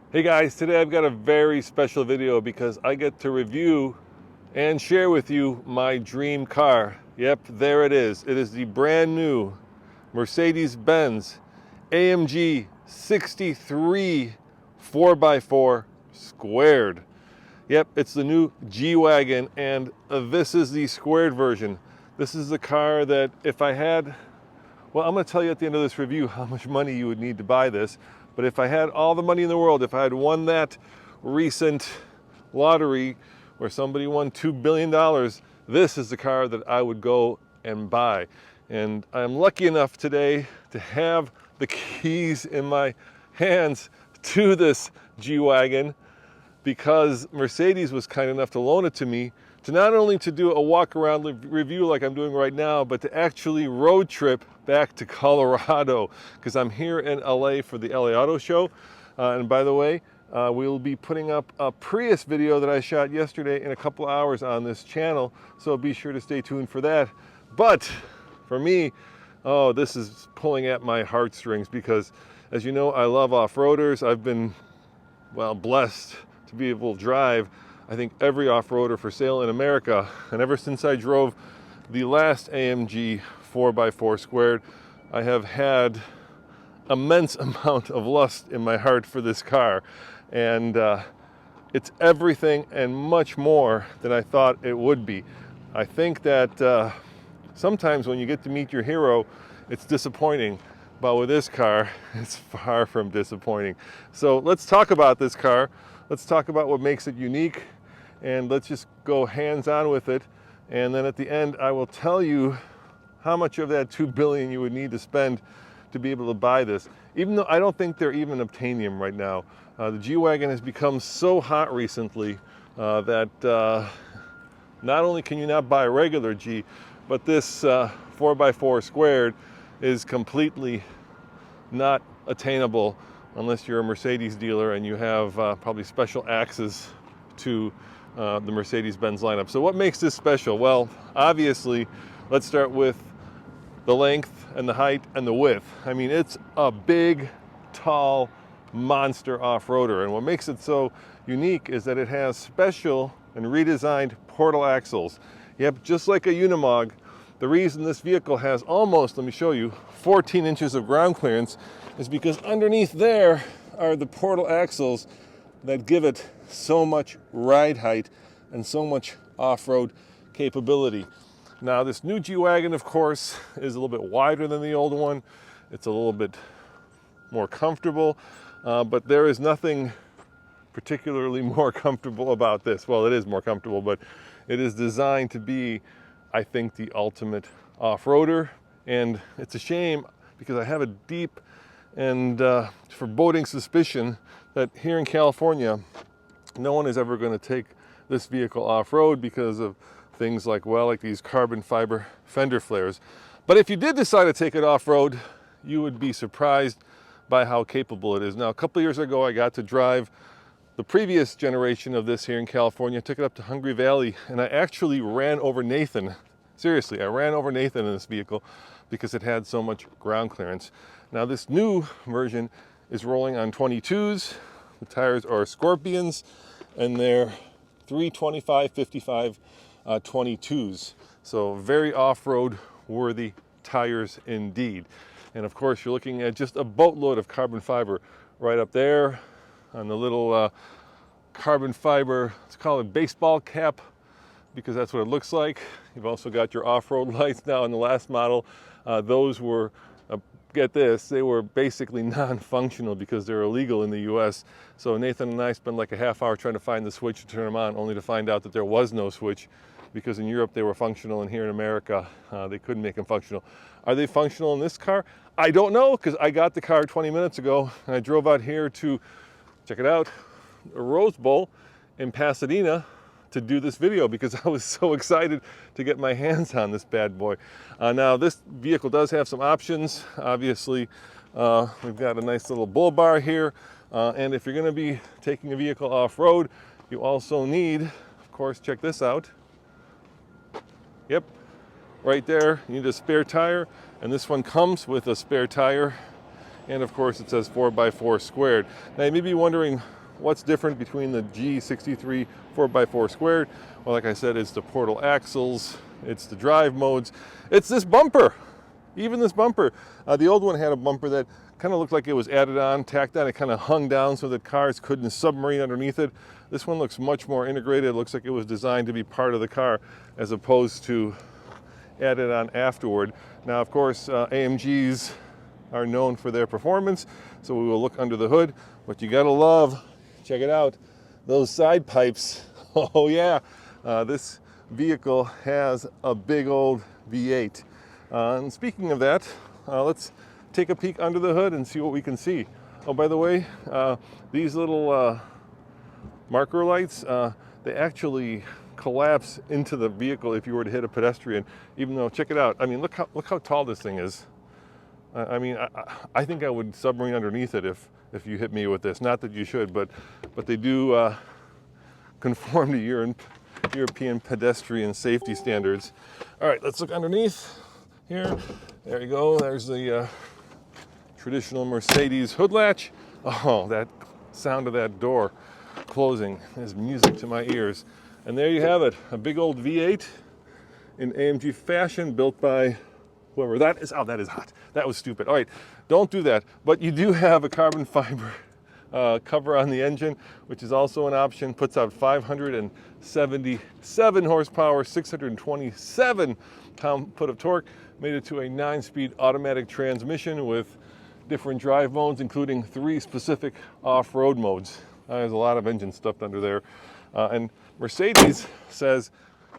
Hey guys, today I've got a very special video because I get to review and share with you my dream car. Yep, there it is. It is the brand new Mercedes-Benz AMG 63 4x4 squared. Yep, it's the new G-Wagon, and this is the squared version. This is the car that if I had, well, I'm going to tell you at the end of this review how much money you would need to buy this. But if I had all the money in the world, if I had won that recent lottery where somebody won $2 billion, this is the car that I would go and buy. And I'm lucky enough today to have the keys in my hands to this G-Wagon because Mercedes was kind enough to loan it to me to not only to do a walk-around review like I'm doing right now, but to actually road trip back to Colorado because I'm here in LA for the LA Auto Show. And by the way, we'll be putting up a Prius video that I shot yesterday in a couple hours on this channel, so be sure to stay tuned for that. But for me, oh, this is pulling at my heartstrings because, as you know, I love off-roaders. I've been, well, blessed to be able to drive I think every off-roader for sale in America, and ever since I drove the last AMG 4x4 squared, I have had immense amount of lust in my heart for this car, and it's everything and much more than I thought it would be. I think that sometimes when you get to meet your hero, it's disappointing, but with this car, it's far from disappointing. So let's talk about this car. Let's talk about what makes it unique, and let's just go hands-on with it. And then at the end, I will tell you how much of that $2 billion you would need to spend to be able to buy this. Even though I don't think they're even obtaining them right now. The G-Wagon has become so hot recently that not only can you not buy a regular G, but this 4x4 squared is completely not attainable unless you're a Mercedes dealer and you have probably special access to the Mercedes-Benz lineup. So what makes this special? Well, obviously, let's start with the length and the height and the width. I mean, it's a big, tall, monster off-roader. And what makes it so unique is that it has special and redesigned portal axles. Yep, just like a Unimog. The reason this vehicle has almost, let me show you, 14 inches of ground clearance is because underneath there are the portal axles that give it so much ride height and so much off-road capability. Now this new G-Wagon, of course, is a little bit wider than the old one. It's a little bit more comfortable, but there is nothing particularly more comfortable about this. Well, it is more comfortable, but it is designed to be, I think, the ultimate off-roader. And it's a shame because I have a deep and foreboding suspicion that here in California, no one is ever going to take this vehicle off-road because of things like, well, like these carbon fiber fender flares. But if you did decide to take it off-road, you would be surprised by how capable it is. Now, a couple of years ago, I got to drive the previous generation of this here in California, took it up to Hungry Valley, and I actually ran over Nathan. Seriously, I ran over Nathan in this vehicle because it had so much ground clearance. Now, this new version is rolling on 22s. The tires are Scorpions, and they're 325/55 22s. So very off-road worthy tires indeed. And of course, you're looking at just a boatload of carbon fiber right up there on the little carbon fiber, let's call it baseball cap, because that's what it looks like. You've also got your off-road lights now in the last model. Those were, get this, they were basically non-functional because they're illegal in the US. So Nathan and I spent like a half hour trying to find the switch to turn them on, only to find out that there was no switch because in Europe they were functional and here in America they couldn't make them functional. Are they functional in this car? I don't know because I got the car 20 minutes ago and I drove out here to, check it out, a Rose Bowl in Pasadena to do this video because I was so excited to get my hands on this bad boy. Now this vehicle does have some options. Obviously, we've got a nice little bull bar here. And if you're gonna be taking a vehicle off-road, you also need, of course, check this out. Yep, right there, you need a spare tire. And this one comes with a spare tire. And of course it says 4x4 squared. Now you may be wondering, what's different between the G63 4x4 squared? Well, like I said, it's the portal axles, it's the drive modes, it's this bumper. Even this bumper. The old one had a bumper that kind of looked like it was added on, tacked on. It kind of hung down so that cars couldn't submarine underneath it. This one looks much more integrated. It looks like it was designed to be part of the car as opposed to added on afterward. Now, of course, AMGs are known for their performance, so we will look under the hood. What you gotta love, check it out, those side pipes. Oh yeah, this vehicle has a big old V8. And speaking of that, let's take a peek under the hood and see what we can see. Oh, by the way, these little marker lights, they actually collapse into the vehicle if you were to hit a pedestrian, even though, check it out, I mean, look how tall this thing is. I mean, I think I would submarine underneath it if you hit me with this. Not that you should, but they do conform to European pedestrian safety standards. All right, let's look underneath here. There you go. There's the traditional Mercedes hood latch. Oh, that sound of that door closing is music to my ears. And there you have it, a big old V8 in AMG fashion, built by whoever that is. Oh, that is hot. That was stupid. All right, don't do that. But you do have a carbon fiber cover on the engine, which is also an option. Puts out 577 horsepower, 627 pound-foot of torque. Made it to a 9-speed automatic transmission with different drive modes, including 3 specific off-road modes. There's a lot of engine stuffed under there. And Mercedes says,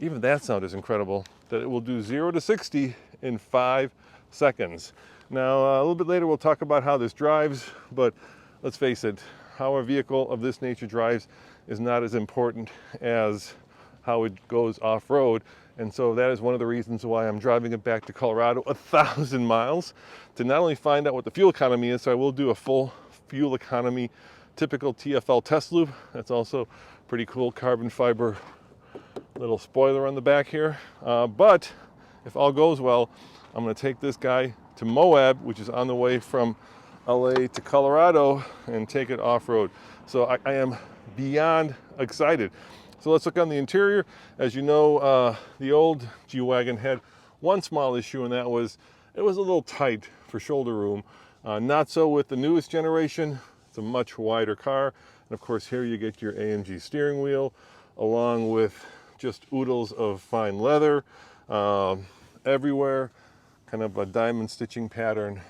even that sound is incredible, that it will do 0 to 60 in 5 seconds. Now, a little bit later, we'll talk about how this drives, but let's face it, how a vehicle of this nature drives is not as important as how it goes off-road. And so that is one of the reasons why I'm driving it back to Colorado 1,000 miles to not only find out what the fuel economy is, so I will do a full fuel economy typical TFL test loop. That's also pretty cool, carbon fiber little spoiler on the back here. But if all goes well, I'm going to take this guy to Moab, which is on the way from LA to Colorado, and take it off-road. So I am beyond excited. So let's look on the interior. As you know, the old G-Wagon had one small issue, and that was it was a little tight for shoulder room. Not so with the newest generation. It's a much wider car. And of course, here you get your AMG steering wheel, along with just oodles of fine leather everywhere, kind of a diamond stitching pattern.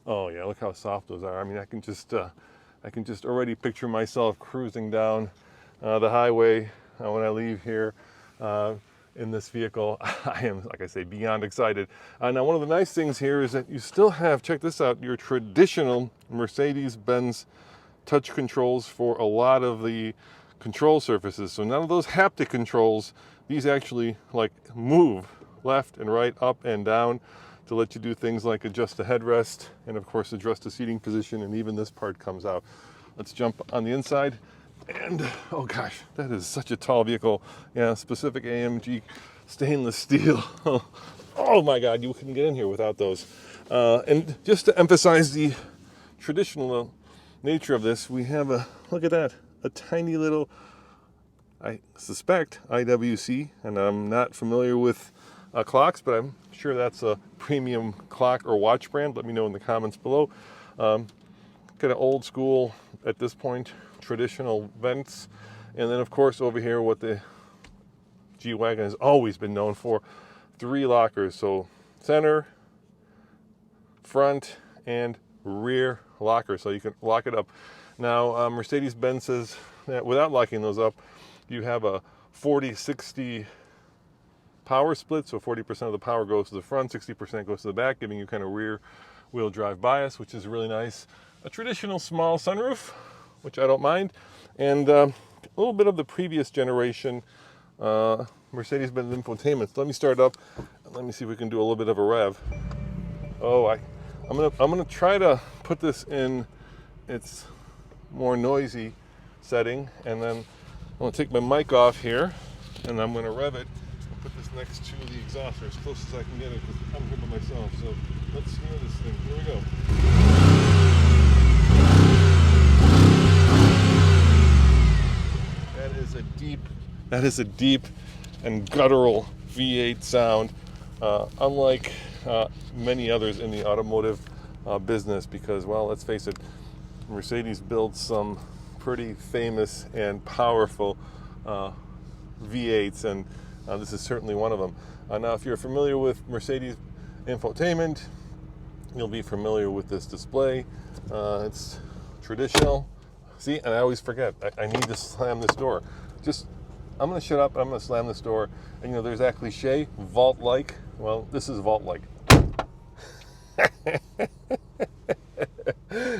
Oh yeah, look how soft those are. I mean, I can just already picture myself cruising down the highway when I leave here in this vehicle. I am, like I say, beyond excited. Now, one of the nice things here is that you still have, check this out, your traditional Mercedes-Benz touch controls for a lot of the control surfaces. So none of those haptic controls, these actually like move left and right, up and down, to let you do things like adjust the headrest and of course adjust the seating position, and even this part comes out. Let's jump on the inside. And oh gosh, that is such a tall vehicle. Yeah, specific AMG stainless steel. Oh my God, you couldn't get in here without those. And just to emphasize the traditional nature of this, we have a, look at that, a tiny little, I suspect, IWC, and I'm not familiar with clocks, but I'm sure that's a premium clock or watch brand. Let me know in the comments below. Kind of old school at this point, traditional vents. And then of course over here, what the G-Wagon has always been known for, 3 lockers. So center, front, and rear locker, so you can lock it up. Now, Mercedes-Benz says that without locking those up, you have a 40-60 power split, so 40% of the power goes to the front, 60% goes to the back, giving you kind of rear wheel drive bias, which is really nice. A traditional small sunroof, which I don't mind, and a little bit of the previous generation Mercedes-Benz infotainment. So let me start up, and let me see if we can do a little bit of a rev. Oh, I'm gonna try to put this in its more noisy setting, and then I'm gonna take my mic off here, and I'm gonna rev it and put this next to the exhaust, or as close as I can get it, because I'm here by myself. So let's hear this thing. Here we go. That is a deep and guttural V8 sound, unlike many others in the automotive business, because, well, let's face it, Mercedes builds some pretty famous and powerful V8s, and this is certainly one of them. Now, if you're familiar with Mercedes infotainment, you'll be familiar with this display. It's traditional. See, and I always forget, I need to slam this door. I'm going to shut up, I'm going to slam this door. And there's that cliche, vault-like. Well, this is vault-like.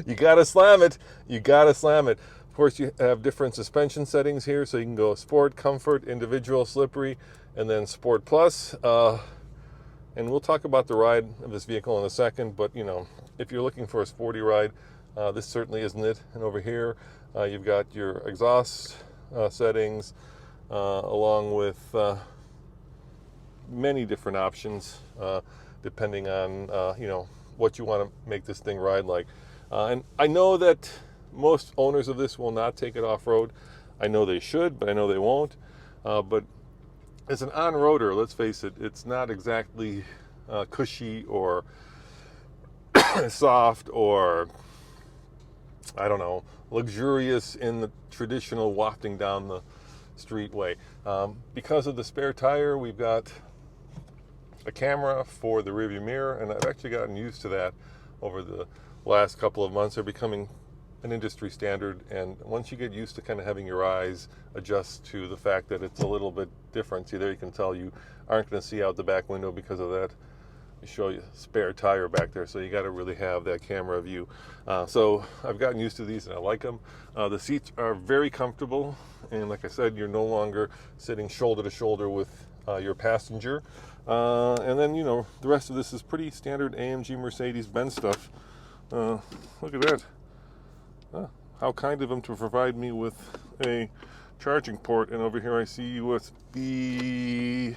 You got to slam it. You got to slam it. Of course, you have different suspension settings here, so you can go Sport, Comfort, Individual, Slippery, and then Sport Plus. And we'll talk about the ride of this vehicle in a second, but if you're looking for a sporty ride, this certainly isn't it. And over here, you've got your exhaust settings, along with many different options, depending on what you want to make this thing ride like. And I know that most owners of this will not take it off-road. I know they should, but I know they won't. But as an on-roader, let's face it, it's not exactly cushy or soft or, I don't know, luxurious in the traditional wafting down the street way. Because of the spare tire, we've got a camera for the rearview mirror, and I've actually gotten used to that over the last couple of months. They're becoming an industry standard, and once you get used to kind of having your eyes adjust to the fact that it's a little bit different, see there you can tell you aren't going to see out the back window because of that. They show you spare tire back there, so you got to really have that camera view. So I've gotten used to these and I like them. The seats are very comfortable, and like I said, you're no longer sitting shoulder to shoulder with your passenger. And then the rest of this is pretty standard AMG Mercedes-Benz stuff. Look at that. How kind of them to provide me with a charging port, and over here I see USB.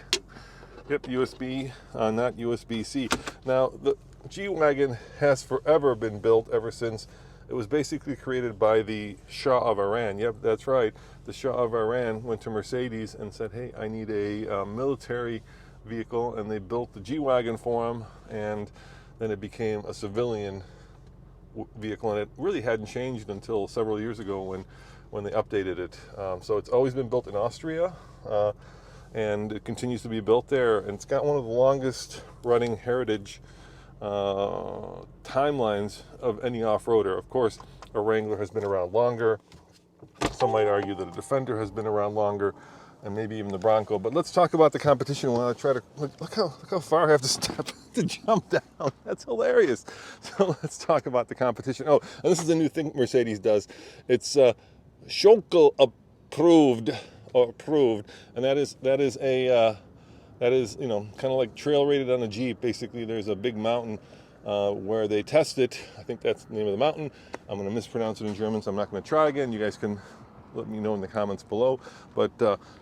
Yep, USB, not USB-C. Now, the G-Wagon has forever been built, ever since it was basically created by the Shah of Iran. Yep, that's right. The Shah of Iran went to Mercedes and said, hey, I need a military vehicle, and they built the G-Wagon for him, and then it became a civilian vehicle, and it really hadn't changed until several years ago when they updated it. So it's always been built in Austria, and it continues to be built there, and it's got one of the longest running heritage timelines of any off-roader. Of course, a Wrangler has been around longer. Some might argue that a Defender has been around longer, and maybe even the Bronco. But let's talk about the competition while I try to look how far I have to step to jump down. That's hilarious. So let's talk about the competition. Oh, and this is a new thing Mercedes does. It's Schokol approved, and that is kind of like trail rated on a Jeep. Basically, there's a big mountain where they test it. I think that's the name of the mountain. I'm going to mispronounce it in German, so I'm not going to try again. You guys can let me know in the comments below. But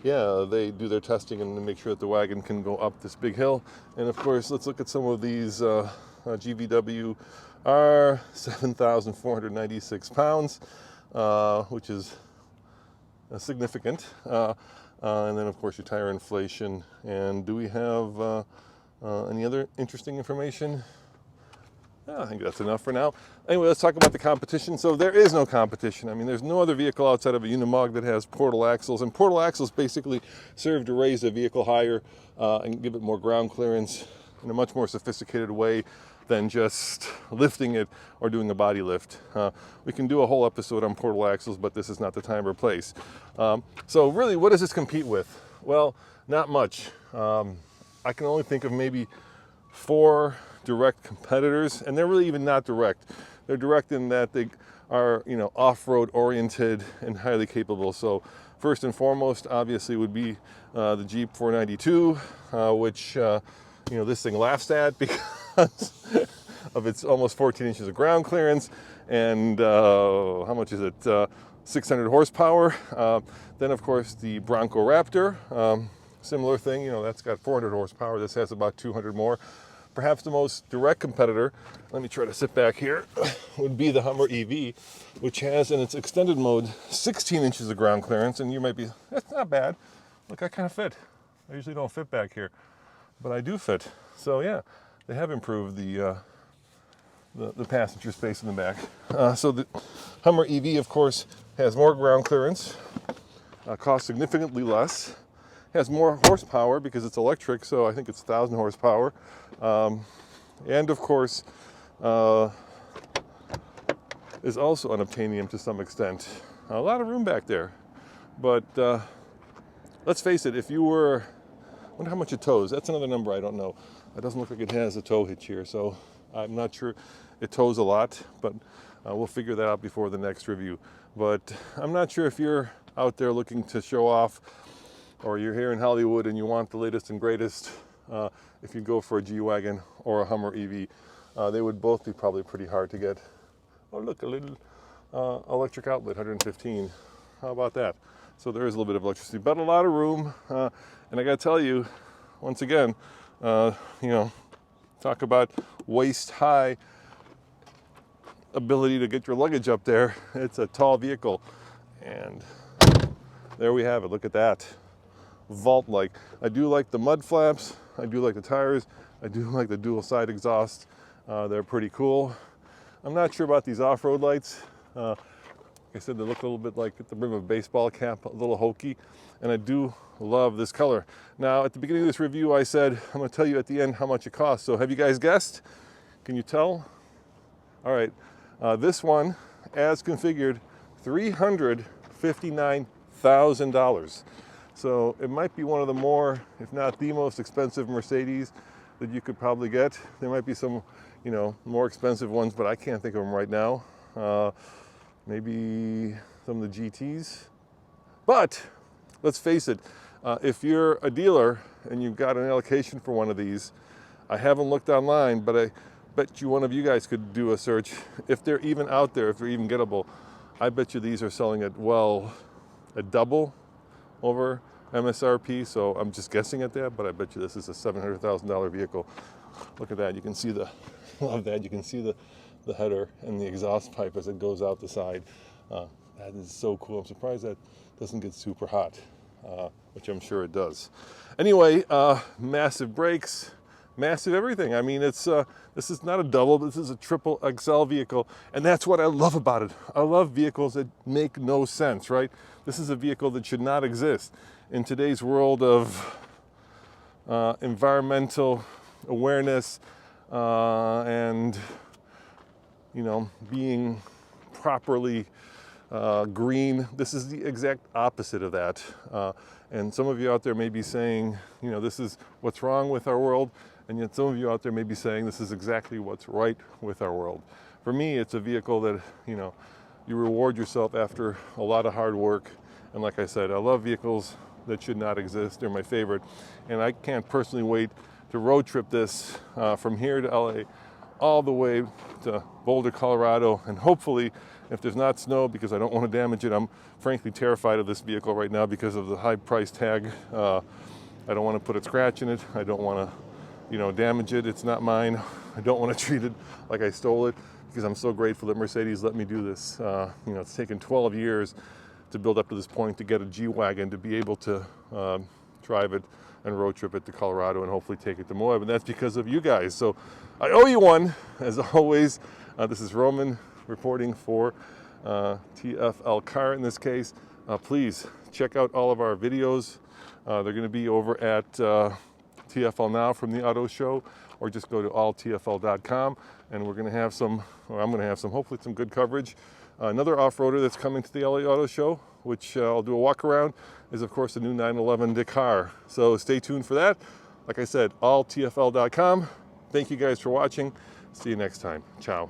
yeah, they do their testing and make sure that the wagon can go up this big hill. And of course, let's look at some of these GVW R 7,496 pounds, which is significant. And then, of course, your tire inflation. And do we have any other interesting information? I think that's enough for now. Anyway, let's talk about the competition. So there is no competition. I mean, there's no other vehicle outside of a Unimog that has portal axles. And portal axles basically serve to raise the vehicle higher and give it more ground clearance in a much more sophisticated way than just lifting it or doing a body lift. We can do a whole episode on portal axles, but this is not the time or place. So really, what does this compete with? Well, not much. I can only think of maybe 4 direct competitors, and they're really even not direct. They're direct in that they are, off-road oriented and highly capable. So first and foremost, obviously, would be the Jeep 492, which this thing laughs at because of its almost 14 inches of ground clearance, and how much is it? 600 horsepower. Then, of course, the Bronco Raptor, similar thing. That's got 400 horsepower. This has about 200 more. Perhaps the most direct competitor, let me try to sit back here, would be the Hummer EV, which has in its extended mode 16 inches of ground clearance. And you might be, that's not bad. look, I kind of fit. I usually don't fit back here, but I do fit. So yeah, they have improved the passenger space in the back. So the Hummer EV, of course, has more ground clearance, costs significantly less, has more horsepower because it's electric, so I think it's 1,000 horsepower. And of course, is also unobtainium to some extent. A lot of room back there. But let's face it, if you were, I wonder how much it tows. That's another number I don't know. It doesn't look like it has a tow hitch here, so I'm not sure. It tows a lot, but we'll figure that out before the next review. But I'm not sure if you're out there looking to show off, or you're here in Hollywood and you want the latest and greatest, if you go for a G-Wagon or a Hummer EV. They would both be probably pretty hard to get. Oh look, a little electric outlet, 115. How about that? So there is a little bit of electricity, but a lot of room. And I gotta tell you, once again, you know, talk about waist-high ability to get your luggage up there. It's a tall vehicle. And there we have it, look at that. Vault-like. I do like the mud flaps, I do like the tires, I do like the dual side exhaust. They're pretty cool. I'm not sure about these off-road lights. Like I said, they look a little bit like the brim of a baseball cap, a little hokey, and I do love this color. Now, at the beginning of this review, I said, I'm gonna tell you at the end how much it costs. So have you guys guessed? Can you tell? All right, this one, as configured, $359,000. So it might be one of the more, if not the most expensive Mercedes that you could probably get. There might be some, you know, more expensive ones, but I can't think of them right now. Maybe some of the GTs. But let's face it, if you're a dealer and you've got an allocation for one of these, I haven't looked online, but I bet you one of you guys could do a search. If they're even out there, if they're even gettable, I bet you these are selling at, well, a double over MSRP, so I'm just guessing at that, but I bet you this is a $700,000 vehicle. Look at that, you can see the, love that, you can see the header and the exhaust pipe as it goes out the side. That is so cool. I'm surprised that doesn't get super hot, which I'm sure it does. Anyway, massive brakes, massive everything. I mean, it's this is not a double, this is a triple XL vehicle, and that's what I love about it. I love vehicles that make no sense, right? This is a vehicle that should not exist. In today's world of environmental awareness and, you know, being properly green, this is the exact opposite of that. And some of you out there may be saying, you know, this is what's wrong with our world, and yet some of you out there may be saying this is exactly what's right with our world. For me, it's a vehicle that, you know, you reward yourself after a lot of hard work. And like I said, I love vehicles that should not exist. They're my favorite. And I can't personally wait to road trip this from here to LA all the way to Boulder, Colorado. And hopefully, if there's not snow, because I don't want to damage it, I'm frankly terrified of this vehicle right now because of the high price tag. I don't want to put a scratch in it. I don't want to, you know, damage it. It's not mine. I don't want to treat it like I stole it, because I'm so grateful that Mercedes let me do this. You know, it's taken 12 years to build up to this point to get a G-Wagon to be able to drive it and road trip it to Colorado and hopefully take it to Moab, and that's because of you guys. So I owe you one, as always. This is Roman reporting for TFL Car in this case. Please check out all of our videos. They're going to be over at TFL Now from the Auto Show, or just go to alltfl.com, and we're going to have some, or I'm going to have some, hopefully some good coverage. Another off-roader that's coming to the LA Auto Show, which I'll do a walk around, is of course the new 911 Dakar. So stay tuned for that. Like I said, alltfl.com. Thank you guys for watching. See you next time. Ciao.